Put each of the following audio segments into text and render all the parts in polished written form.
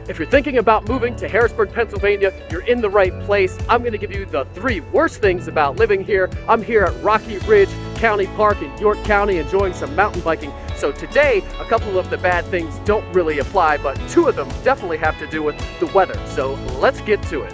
If you're thinking about moving to Harrisburg, Pennsylvania, you're in the right place. I'm going to give you the 3 worst things about living here. I'm here at Rocky Ridge County Park in York County enjoying some mountain biking. So today, a couple of the bad things don't really apply, but 2 of them definitely have to do with the weather. So let's get to it.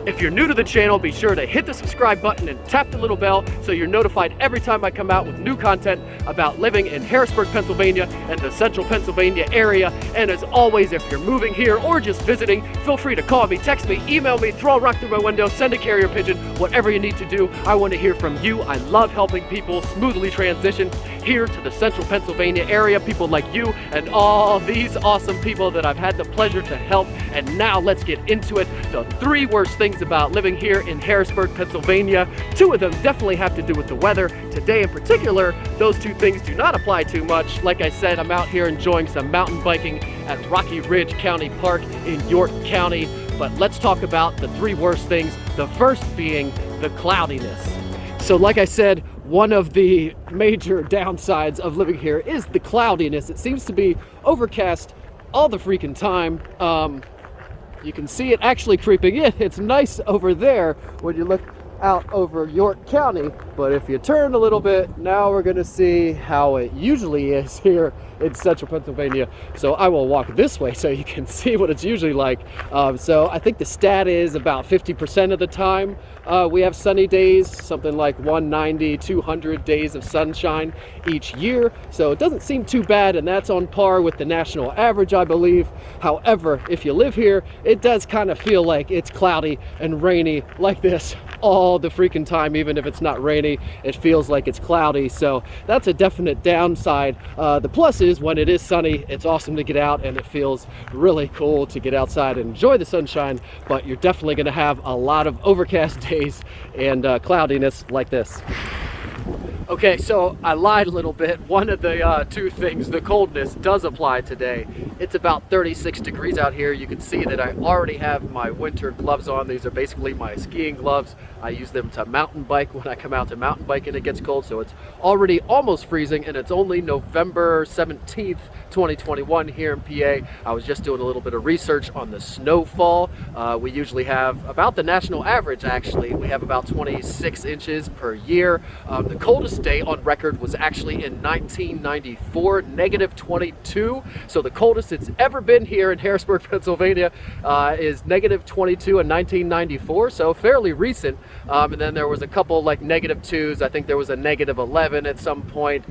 If you're new to the channel, be sure to hit the subscribe button and tap the little bell so you're notified every time I come out with new content about living in Harrisburg, Pennsylvania and the central Pennsylvania area. And as always, if you're moving here or just visiting, feel free to call me, text me, email me, throw a rock through my window, send a carrier pigeon, whatever you need to do. I want to hear from you. I love helping people smoothly transition here to the central Pennsylvania area, people like you and all these awesome people that I've had the pleasure to help. And now let's get into it. The 3 worst things about living here in Harrisburg, Pennsylvania. 2 of them definitely have to do with the weather. Today in particular, those 2 things do not apply too much. Like I said, I'm out here enjoying some mountain biking at Rocky Ridge County Park in York County. But let's talk about the 3 worst things. The first being the cloudiness. So like I said, one of the major downsides of living here is the cloudiness. It seems to be overcast all the freaking time. You can see it actually creeping in. It's nice over there when you look out over York County, but if you turn a little bit, now we're going to see how it usually is here in central Pennsylvania. So I will walk this way so you can see what it's usually like. So I think the stat is about 50% of the time we have sunny days, something like 190, 200 days of sunshine each year. So it doesn't seem too bad, and that's on par with the national average, I believe. However, if you live here, it does kind of feel like it's cloudy and rainy like this all the freaking time. Even if it's not rainy, it feels like it's cloudy. So that's a definite downside. The plus is when it is sunny, it's awesome to get out and it feels really cool to get outside and enjoy the sunshine, but you're definitely going to have a lot of overcast days and cloudiness like this. Okay, so I lied a little bit. One of the 2 things, the coldness, does apply today. It's about 36 degrees out here. You can see that I already have my winter gloves on. These are basically my skiing gloves. I use them to mountain bike when I come out to mountain bike and it gets cold. So it's already almost freezing, and it's only November 17th, 2021 here in PA. I was just doing a little bit of research on the snowfall. We usually have about the national average, actually. We have about 26 inches per year. The coldest day on record was actually in 1994, negative 22. So the coldest it's ever been here in Harrisburg, Pennsylvania is negative 22 in 1994, so fairly recent. And then there was a couple like negative 2s. I think there was a negative 11 at some point.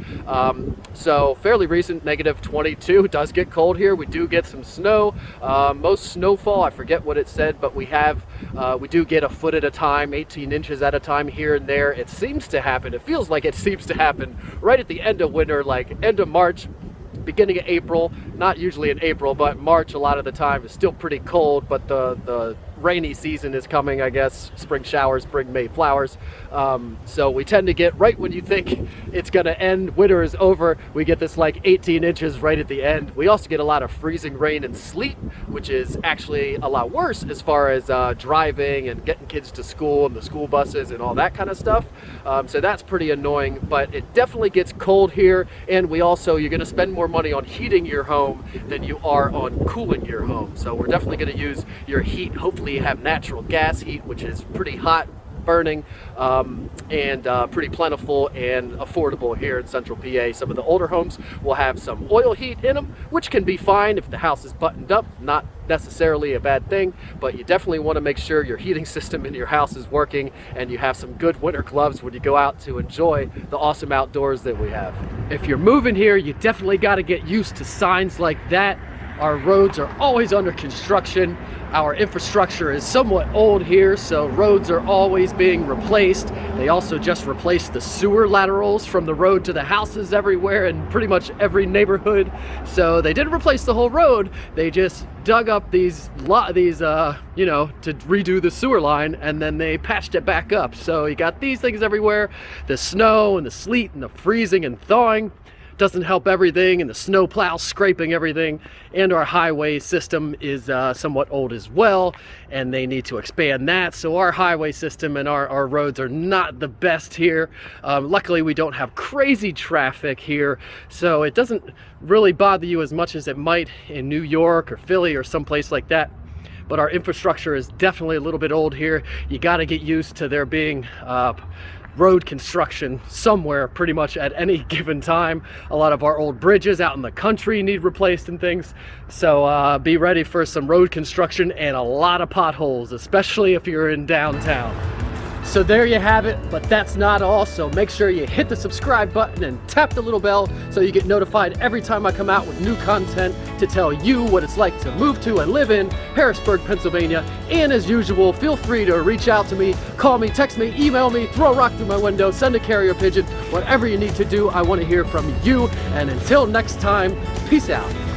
So fairly recent, negative 22. It does get cold here. We do get some snow. Most snowfall, I forget what it said, but we do get a foot at a time, 18 inches at a time here and there. It seems to happen. It feels like it seems to happen right at the end of winter, like end of March, beginning of April. Not usually in April, but March a lot of the time is still pretty cold, but the rainy season is coming, I guess. Spring showers bring May flowers. So we tend to get right when you think it's gonna end, winter is over, we get this like 18 inches right at the end. We also get a lot of freezing rain and sleet, which is actually a lot worse as far as driving and getting kids to school and the school buses and all that kind of stuff. So that's pretty annoying, but it definitely gets cold here. And you're gonna spend more money on heating your home than you are on cooling your home. So we're definitely gonna use your heat. Hopefully you have natural gas heat, which is pretty hot burning and pretty plentiful and affordable here in central PA. Some of the older homes will have some oil heat in them, which can be fine if the house is buttoned up, not necessarily a bad thing, but you definitely want to make sure your heating system in your house is working and you have some good winter gloves when you go out to enjoy the awesome outdoors that we have. If you're moving here, you definitely got to get used to signs like that. Our roads are always under construction. Our infrastructure is somewhat old here, so roads are always being replaced. They also just replaced the sewer laterals from the road to the houses everywhere in pretty much every neighborhood. So they didn't replace the whole road. They just dug up these to redo the sewer line, and then they patched it back up. So you got these things everywhere. The snow and the sleet and the freezing and thawing doesn't help everything, and the snow plow scraping everything, and our highway system is somewhat old as well, and they need to expand that. So our highway system and our roads are not the best here. Luckily we don't have crazy traffic here, so it doesn't really bother you as much as it might in New York or Philly or someplace like that. But our infrastructure is definitely a little bit old here. You got to get used to there being road construction somewhere pretty much at any given time. A lot of our old bridges out in the country need replaced and things. So be ready for some road construction and a lot of potholes, especially if you're in downtown. So there you have it, but that's not all. So make sure you hit the subscribe button and tap the little bell so you get notified every time I come out with new content to tell you what it's like to move to and live in Harrisburg, Pennsylvania. And as usual, feel free to reach out to me, call me, text me, email me, throw a rock through my window, send a carrier pigeon, whatever you need to do. I want to hear from you. And until next time, peace out.